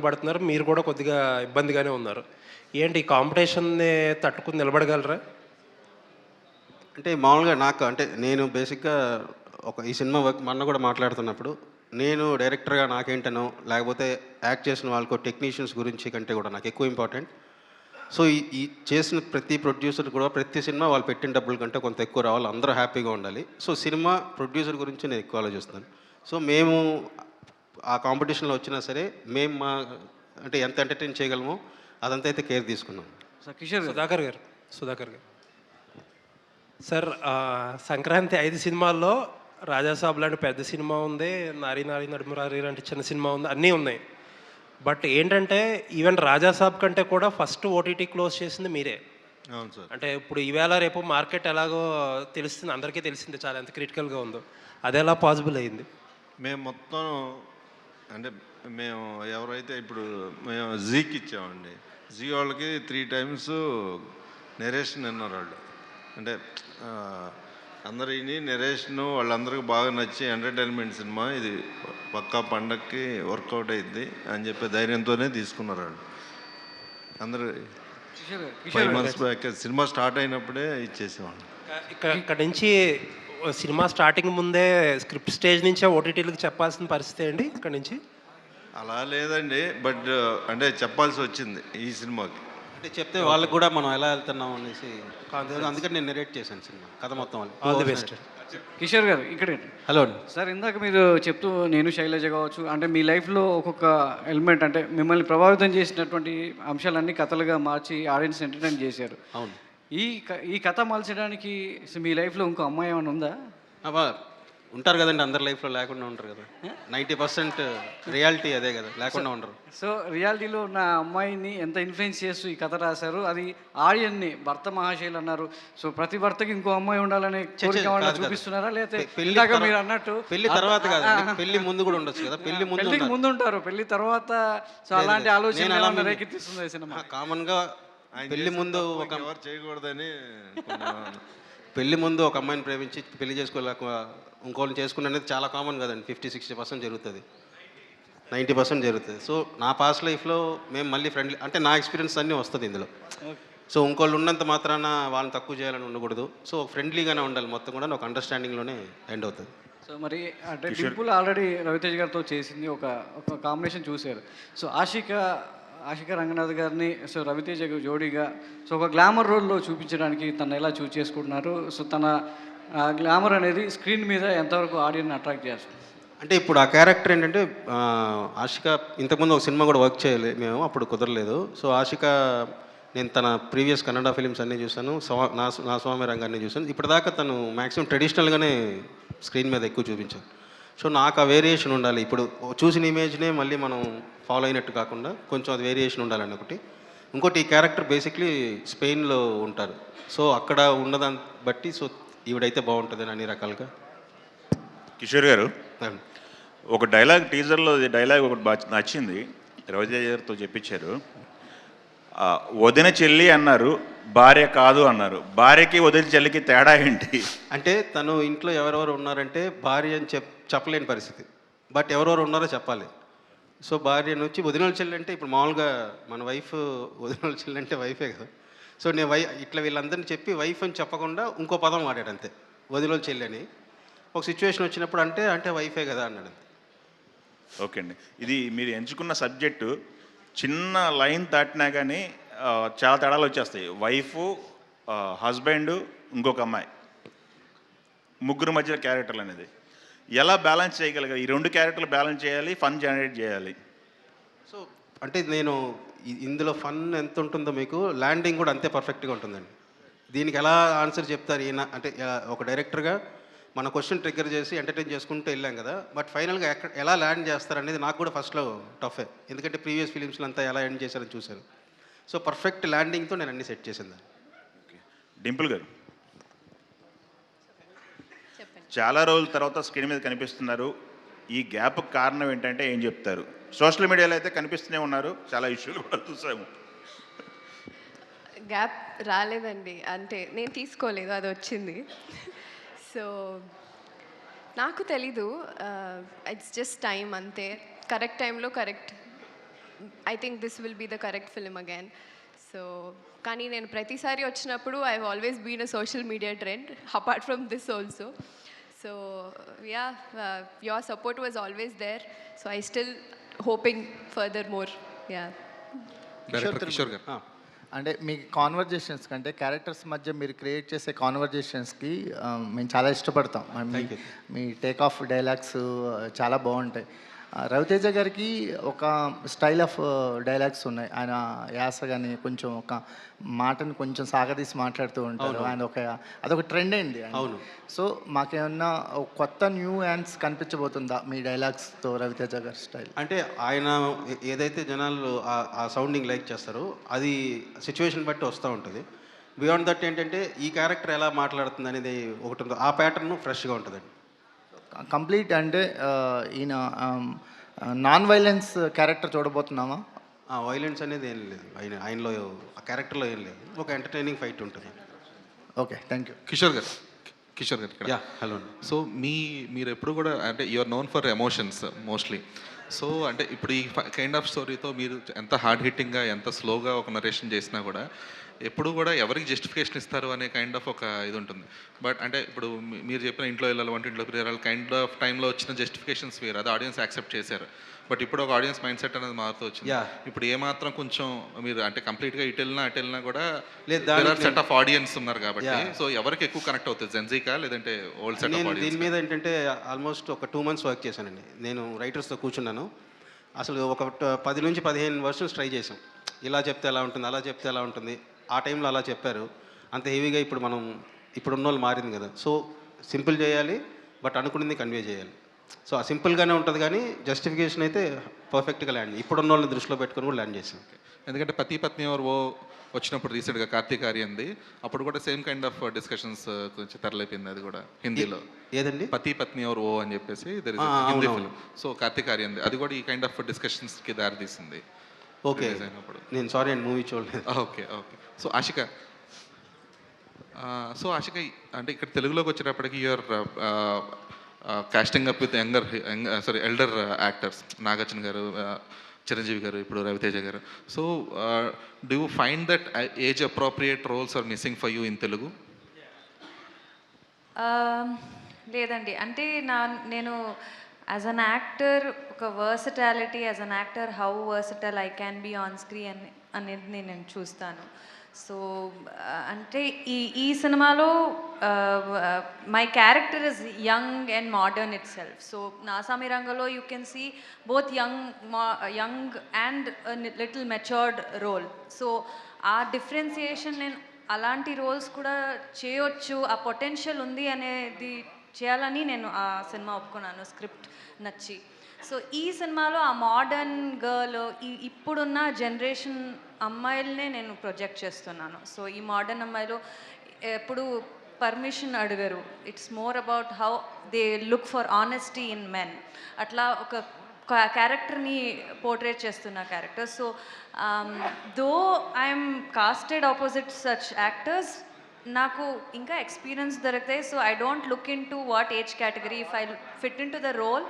పడుతున్నారు. మీరు కూడా కొద్దిగా ఇబ్బందిగానే ఉన్నారు. ఏంటి ఈ కాంపిటీషన్‌ని తట్టుకొని నిలబడగలరా? అంటే మామూలుగా నాకు అంటే నేను బేసిక్‌గా ఈ సినిమా వర్క్ మొన్న కూడా మాట్లాడుతున్నప్పుడు, నేను డైరెక్టర్‌గా నాకేంటనో, లేకపోతే యాక్ట్ చేసిన వాళ్ళకో టెక్నీషియన్స్ గురించి కంటే కూడా నాకు ఎక్కువ ఇంపార్టెంట్. సో, ఈ ఈ చేసిన ప్రతి ప్రొడ్యూసర్ కూడా ప్రతి సినిమా వాళ్ళు పెట్టిన డబ్బుల కంటే కొంత ఎక్కువ రావాలి. అందరూ హ్యాపీగా ఉండాలి. సో, సినిమా ప్రొడ్యూసర్ గురించి నేను ఎక్కువ ఆలోచిస్తాను. సో, మేము ఆ కాంపిటీషన్‌లో వచ్చినా సరే, మేము అంటే ఎంత ఎంటర్‌టైన్ చేయగలమో అదంతా అయితే కేర్ తీసుకున్నాం. సార్ కిషోర్ గారు. సుధాకర్ గారు. సార్ సంక్రాంతి 5 సినిమాల్లో 'రాజాసాబ్' లాంటి పెద్ద సినిమా ఉంది. 'నారి నారి నడుమురారి' లాంటి చిన్న సినిమా ఉంది. అన్నీ ఉన్నాయి. బట్ ఏంటంటే ఈవెన్ 'రాజాసాబ్' కంటే కూడా ఫస్ట్ ఓటీటీ క్లోజ్ చేసింది మీరే. అవును సార్. అంటే ఇప్పుడు ఈవేళ రేపు మార్కెట్ ఎలాగో తెలుస్తుంది. అందరికీ తెలిసింది చాలా ఎంత క్రిటికల్‌గా ఉందో. అదెలా పాసిబుల్ అయింది? మేము మొత్తం అంటే మేము ఎవరైతే ఇప్పుడు మేము జీకి ఇచ్చామండి. జీ వాళ్ళకి 3 టైమ్స్ నెరేషన్ విన్నారు వాళ్ళు. అంటే అందరూ విని నెరేషను వాళ్ళందరికీ బాగా నచ్చి ఎంటర్టైన్మెంట్ సినిమా ఇది పక్కా పండక్కి వర్కౌట్ అయింది అని చెప్పి ధైర్యంతోనే తీసుకున్నారు వాళ్ళు. అందరూ 5 months బ్యాక్ సినిమా స్టార్ట్ అయినప్పుడే ఇచ్చేసేవాళ్ళు. ఇక్కడ నుంచి సినిమా స్టార్టింగ్ ముందే స్క్రిప్ట్ స్టేజ్ నుంచే ఓటీటీలకు చెప్పాల్సిన పరిస్థితి అండి ఇక్కడ నుంచి? అలా లేదండి, బట్ అంటే చెప్పాల్సి వచ్చింది ఈ సినిమాకి. అంటే చెప్తే వాళ్ళకి కూడా మనం ఎలా వెళ్తున్నాం అనేసి అందుకని నేను నెరేట్ చేశాను సినిమా కథ మొత్తం వాళ్ళు. All the best. కిషోర్ గారు ఇక్కడ హలో అండి. సార్, ఇందాక మీరు చెప్తూ నేను శైలజ కావచ్చు అంటే మీ లైఫ్లో ఒక్కొక్క ఎలిమెంట్ అంటే మిమ్మల్ని ప్రభావితం చేసినటువంటి అంశాలన్నీ కథలుగా మార్చి ఆడియన్స్ ఎంటర్టైన్ చేశారు. అవును. ఈ కథ మలచడానికి మీ లైఫ్లో ఇంకో అమ్మాయి ఏమైనా ఉందా? ఉంటారు కదండి, అందరి లైఫ్లో లేకుండా ఉంటారు కదా. 90% రియాలిటీ అదే కదా, లేకుండా ఉండరు. సో రియాలిటీలో ఉన్న అమ్మాయిని ఎంత ఇన్ఫ్లుయెన్స్ చేస్తూ ఈ కథ రాశారు. అది ఆడియన్ని భర్త మహాశైలు అన్నారు. సో ప్రతి భర్తకి ఇంకో అమ్మాయి ఉండాలనే కోరిక ఏమన్నా చూపిస్తున్నారా? లేకపోతే మీరు అన్నట్టు పెళ్లి తర్వాత కాదు, పెళ్లి ముందు కూడా ఉండొచ్చు కదా. పెళ్లికి ముందు ఉంటారు, పెళ్లి తర్వాత సో అలాంటి ఆలోచన రేకెత్తిస్తుంది సినిమా. కామన్గా పెళ్లి ముందు ఒక ఎవరు చేయకూడదని పెళ్లి ముందు ఒక అమ్మాయిని ప్రేమించి పెళ్లి చేసుకోలేక ఇంకోళ్ళని చేసుకుని అనేది చాలా కామన్ కదండి. 50-60% జరుగుతుంది, 90% జరుగుతుంది. సో నా పాస్ట్ లైఫ్లో మేము మళ్ళీ ఫ్రెండ్లీ అంటే నా ఎక్స్పీరియన్స్ అన్నీ వస్తుంది ఇందులో. సో ఇంకోళ్ళు ఉన్నంత మాత్రాన వాళ్ళని తక్కువ చేయాలని ఉండకూడదు. సో ఫ్రెండ్లీగానే ఉండాలి, మొత్తం కూడా ఒక అండర్స్టాండింగ్లోనే ఎండ్ అవుతుంది. సో మరి అంటే డింపుల్ ఆల్రెడీ రవితేజ్ గారితో చేసింది ఒక కాంబినేషన్ చూశారు. సో ఆశిక రంగనాథ్ గారిని సో రవితేజ జోడీగా సో ఒక గ్లామర్ రోల్లో చూపించడానికి తను ఎలా చూస్ చేసుకుంటున్నారు? సో తన గ్లామర్ అనేది స్క్రీన్ మీద ఎంతవరకు ఆడియన్స్ అట్రాక్ట్ చేస్తుంది? అంటే ఇప్పుడు ఆ క్యారెక్టర్ ఏంటంటే ఆశిక ఇంతకుముందు ఒక సినిమా కూడా వర్క్ చేయాలి మేము, అప్పుడు కుదరలేదు. సో ఆశిక నేను తన ప్రీవియస్ కన్నడ ఫిలిమ్స్ అన్నీ చూశాను, నా స్వామి రంగాన్ని చూశాను. ఇప్పటిదాకా తను మ్యాక్సిమం ట్రెడిషనల్గానే స్క్రీన్ మీద ఎక్కువ చూపించాను. సో నాకు ఆ వేరియేషన్ ఉండాలి. ఇప్పుడు చూసిన ఇమేజ్నే మళ్ళీ మనం ఫాలో అయినట్టు కాకుండా కొంచెం అది వేరియేషన్ ఉండాలని ఒకటి. ఇంకోటి ఈ క్యారెక్టర్ బేసిక్లీ స్పెయిన్లో ఉంటారు. సో అక్కడ ఉన్నదాన్ని బట్టి సో ఈవిడైతే బాగుంటుంది అన్ని రకాలుగా. కిషోర్ గారు, ఒక డైలాగ్ టీజర్లో డైలాగ్ ఒకటి బాగా నచ్చింది, రవితేజ గారితో చెప్పించారు. వదిన చెల్లి అన్నారు, భార్య కాదు అన్నారు. భార్యకి వదిన చెల్లికి తేడా ఏంటి? అంటే తను ఇంట్లో ఎవరెవరు ఉన్నారంటే భార్య అని చెప్పలేని పరిస్థితి, బట్ ఎవరెవరు ఉన్నారో చెప్పాలి. సో భార్య నుంచి వదినల చెల్లి అంటే ఇప్పుడు మామూలుగా మన వైఫ్ వదినల చెల్లి అంటే వైఫే కదా. సో నేను ఇట్లా వీళ్ళందరినీ చెప్పి వైఫ్ అని చెప్పకుండా ఇంకో పదం వాడాడు అంతే, వదినల చెల్లి అని. ఒక సిచ్యువేషన్ వచ్చినప్పుడు అంటే వైఫే కదా అన్నాడు. ఓకే అండి, ఇది మీరు ఎంచుకున్న సబ్జెక్టు చిన్న లైన్ దాటినా కానీ చాలా తేడాలు వచ్చేస్తాయి. వైఫు, హస్బెండ్, ఇంకొక అమ్మాయి, ముగ్గురు మధ్య క్యారెక్టర్లు అనేది ఎలా బ్యాలెన్స్ చేయగలిగారు? ఈ 2 క్యారెక్టర్లు బ్యాలెన్స్ చేయాలి, ఫన్ జనరేట్ చేయాలి. సో అంటే నేను ఇందులో ఫన్ ఎంత ఉంటుందో మీకు ల్యాండింగ్ కూడా అంతే పర్ఫెక్ట్గా ఉంటుందండి. దీనికి ఎలా ఆన్సర్ చెప్తారు ఈయన అంటే ఒక డైరెక్టర్గా మన క్వశ్చన్ ట్రిగ్గర్ చేసి ఎంటర్టైన్ చేసుకుంటూ వెళ్ళాం కదా, బట్ ఫైనల్గా ఎలా ల్యాండ్ చేస్తారనేది నాకు కూడా ఫస్ట్లో టఫే. ఎందుకంటే ప్రీవియస్ ఫిలిమ్స్లో అంతా ఎలా ఎండ్ చేశారని చూశాను. సో పర్ఫెక్ట్ ల్యాండింగ్తో నేను అన్ని సెట్ చేసింది. డింపుల్ గారు, చాలా రోజుల తర్వాత స్క్రీన్ మీద కనిపిస్తున్నారు. ఈ గ్యాప్ కారణం ఏంటంటే ఏం చెప్తారు? సోషల్ మీడియాలో అయితే కనిపిస్తూనే ఉన్నారు, చాలా ఇష్యూలు కూడా చూసాము. గ్యాప్ రాలేదండి, అంటే నేను తీసుకోలేదు, అది వచ్చింది. సో నాకు తెలీదు, ఇట్స్ జస్ట్ టైం అంతే. కరెక్ట్ టైంలో correct I think this will be the correct film again. So కానీ నేను ప్రతిసారి వచ్చినప్పుడు I have always been a social media trend apart from this also. So yeah, your support was always there. So I still hoping further more. Yeah. Director Kishore garu, అంటే మీ conversations కంటే characters మధ్య మీరు create చేసే కాన్వర్జేషన్స్కి మేము చాలా ఇష్టపడతాం. మీ టేక్ ఆఫ్ డైలాగ్స్ చాలా బాగుంటాయి. రవితేజ గారికి ఒక స్టైల్ ఆఫ్ డైలాగ్స్ ఉన్నాయి. ఆయన యాస కానీ కొంచెం ఒక మాటను కొంచెం సాగదీసి మాట్లాడుతూ ఉంటారు. ఆయన అదొక ట్రెండ్ అయింది. అవును. సో మాకేమన్నా ఒక కొత్త న్యూ యాన్స్ కనిపించబోతుందా మీ డైలాగ్స్తో రవితేజ గారి స్టైల్? అంటే ఆయన ఏదైతే జనాలు ఆ సౌండింగ్ లైక్ చేస్తారో అది సిచ్యువేషన్ బట్టి వస్తూ ఉంటుంది. బియాండ్ దట్ ఏంటంటే ఈ క్యారెక్టర్ ఎలా మాట్లాడుతుంది అనేది ఒకటి ఉందో ఆ ప్యాటర్న్ ఫ్రెష్గా ఉంటుందండి. కంప్లీట్ అంటే ఈయన నాన్ వైలెన్స్ క్యారెక్టర్ చూడబోతున్నామా? వైలెన్స్ అనేది ఏం లేదు ఆయనలో, ఆ క్యారెక్టర్లో ఏం లేదు. ఒక ఎంటర్టైనింగ్ ఫైట్ ఉంటుంది. Okay, thank you. కిషోర్ గారు ఇక్కడ. Yeah, hello. సో మీరు ఎప్పుడు కూడా అంటే you are known for emotions mostly. So అంటే ఇప్పుడు ఈ కైండ్ ఆఫ్ స్టోరీతో మీరు ఎంత హార్డ్ హిట్టింగ్గా ఎంత స్లోగా ఒక నరేషన్ చేసినా కూడా ఎప్పుడు కూడా ఎవరికి జస్టిఫికేషన్ ఇస్తారు అనే కైండ్ ఆఫ్ ఒక ఇది ఉంటుంది. బట్ అంటే ఇప్పుడు మీరు చెప్పిన ఇంట్లో వెళ్ళాలి వంటింట్లో వెళ్ళాలి కైండ్ ఆఫ్ టైంలో వచ్చిన జస్టిఫికేషన్స్ వేరు, అది ఆడియన్స్ యాక్సెప్ట్ చేశారు. బట్ ఇప్పుడు ఒక ఆడియన్స్ మైండ్ సెట్ అనేది మారుతూ వచ్చింది. ఇప్పుడు ఏమాత్రం కొంచెం మీరు అంటే కంప్లీట్గా ఇటు వెళ్ళినా కూడా సెట్ ఆఫ్ ఆడియన్స్ ఉన్నారు కాబట్టి సో ఎవరికి ఎక్కువ కనెక్ట్ అవుతుంది, జెన్జీకా లేదంటే ఓల్డ్ సెట్ ఆఫ్ ఆడియన్స్? దీని మీద ఏంటంటే ఆల్మోస్ట్ ఒక 2 months వర్క్ చేశానండి. నేను రైటర్స్తో కూర్చున్నాను. అసలు ఒక 10 నుంచి 15 వర్షన్స్ ట్రై చేసాం. ఇలా చెప్తే ఎలా ఉంటుంది, అలా చెప్తే ఎలా ఉంటుంది. ఆ టైంలో అలా చెప్పారు. అంత హెవీగా ఇప్పుడు ఉన్న వాళ్ళు మారింది కదా. సో సింపుల్ చేయాలి, బట్ అనుకున్నది కన్వే చేయాలి. సో ఆ సింపుల్గానే ఉంటుంది కానీ జస్టిఫికేషన్ అయితే పర్ఫెక్ట్గా ల్యాండ్, ఇప్పుడున్న వాళ్ళని దృష్టిలో పెట్టుకుని కూడా ల్యాండ్ చేసాం. ఎందుకంటే పతి పత్ని ఎవరు ఓ వచ్చినప్పుడు రీసెంట్గా కార్తీక్ ఆర్యంది, అప్పుడు కూడా సేమ్ కైండ్ ఆఫ్ డిస్కషన్స్ కొంచెం తెరలేపింది. అది కూడా హిందీలో ఏదండి, పతి పత్ని ఎవరు ఓ అని చెప్పేసి హిందీ ఫిల్మ్. సో కార్తీక్ ఆర్యంది అది కూడా ఈ కైండ్ ఆఫ్ డిస్కషన్స్కి దారితీసింది. ఓకే, నేను సారీ అండి మూవీ చూడలేదు. ఓకే. సో ఆశిక అంటే ఇక్కడ తెలుగులోకి వచ్చేటప్పటికి you are casting up with elder actors, Nagarjuna గారు, చిరంజీవి గారు, ఇప్పుడు రవితేజ గారు. So do you find that age appropriate roles are missing for you in Telugu? లేదండి, అంటే నేను యాజ్ అన్ యాక్టర్ ఒక versatility, as an actor how versatile I can be on screen అనేది నేను చూస్తాను. సో అంటే ఈ సినిమాలో my character is young and modern itself. So నాసామి రంగంలో you can see both young and little matured role. So ఆ differentiation నేను అలాంటి రోల్స్ కూడా చేయొచ్చు, ఆ పొటెన్షియల్ ఉంది అనేది చేయాలని నేను ఆ సినిమా ఒప్పుకున్నాను, స్క్రిప్ట్ నచ్చి. సో ఈ సినిమాలో ఆ మోడర్న్ గర్ల్, ఇప్పుడున్న జనరేషన్ అమ్మాయిలనే నేను ప్రొజెక్ట్ చేస్తున్నాను. సో ఈ మోడర్న్ అమ్మాయిలు ఎప్పుడు పర్మిషన్ అడగరు. It's more about how they look for honesty in men. అట్లా ఒక క్యారెక్టర్ని పోర్ట్రేట్ చేస్తున్న character. So though I'm casted opposite such actors, నాకు ఇంకా ఎక్స్పీరియన్స్ దొరికితే. So I don't look into what age category, if I fit into the role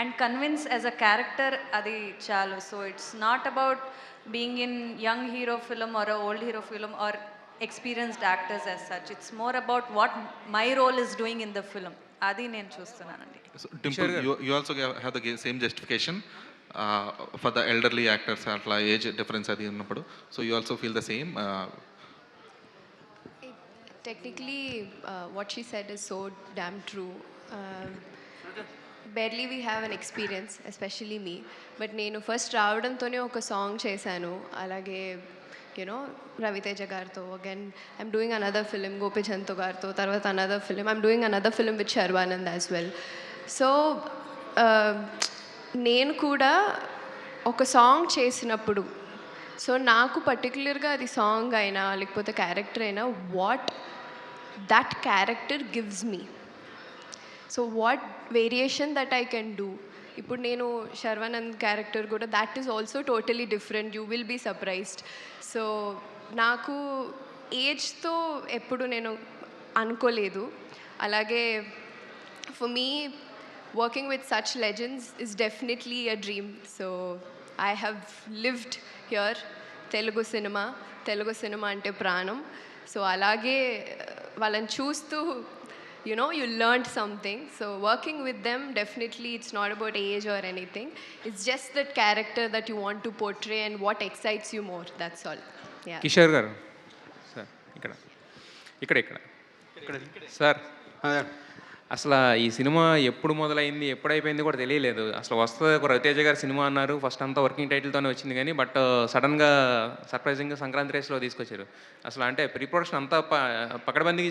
and convince as a character, అది చాలు. So it's not about being in young hero film or old hero film or experienced actors as such. It's more about what my role is doing in the film, అది నేను చూస్తున్నానండి. Dimple, you also have the same justification for the elderly actors, atla age difference adi unnappudu. So you also feel the same? Technically, what she said is so damn true. Barely we have an experience, especially me. But నేను first రావడంతోనే ఒక song చేశాను. అలాగే రవితేజ గారితో, again I'm doing another film గోపిచంద్తో గారితో, తర్వాత another film I'm doing another film with Sharwanand as well. So నేను కూడా ఒక సాంగ్ చేసినప్పుడు, సో నాకు పర్టికులర్గా అది సాంగ్ అయినా లేకపోతే క్యారెక్టర్ అయినా what that character gives me, so what variation that I can do. ఇప్పుడు నేను శర్వానంద్ క్యారెక్టర్ కూడా that is also totally different, you will be surprised. So నాకు ఏజ్తో ఎప్పుడు నేను అనుకోలేదు. అలాగే for me working with such legends is definitely a dream. So I have lived here. Telugu cinema అంటే ప్రాణం. సో అలాగే వాళ్ళని చూస్తూ you learned something. So working with them, definitely it's not about age or anything. It's just that character that you want to portray and what excites you more. That's all. Yeah. Kishore గారు sir ఇక్కడ sir, అసలు ఈ cinema ఎప్పుడు మొదలైంది ఎప్పుడు అయిపోయింది కూడా తెలియలేదు. అసలు వస్తుంది ఒక రవితేజ గారి సినిమా అన్నారు, ఫస్ట్ అంతా వర్కింగ్ టైటిల్తోనే వచ్చింది కానీ బట్ సడన్గా సర్ప్రైజింగ్గా సంక్రాంతి రేస్లో తీసుకొచ్చారు. అసలు అంటే ప్రీ ప్రొడక్షన్ అంతా పకడ్బందీగా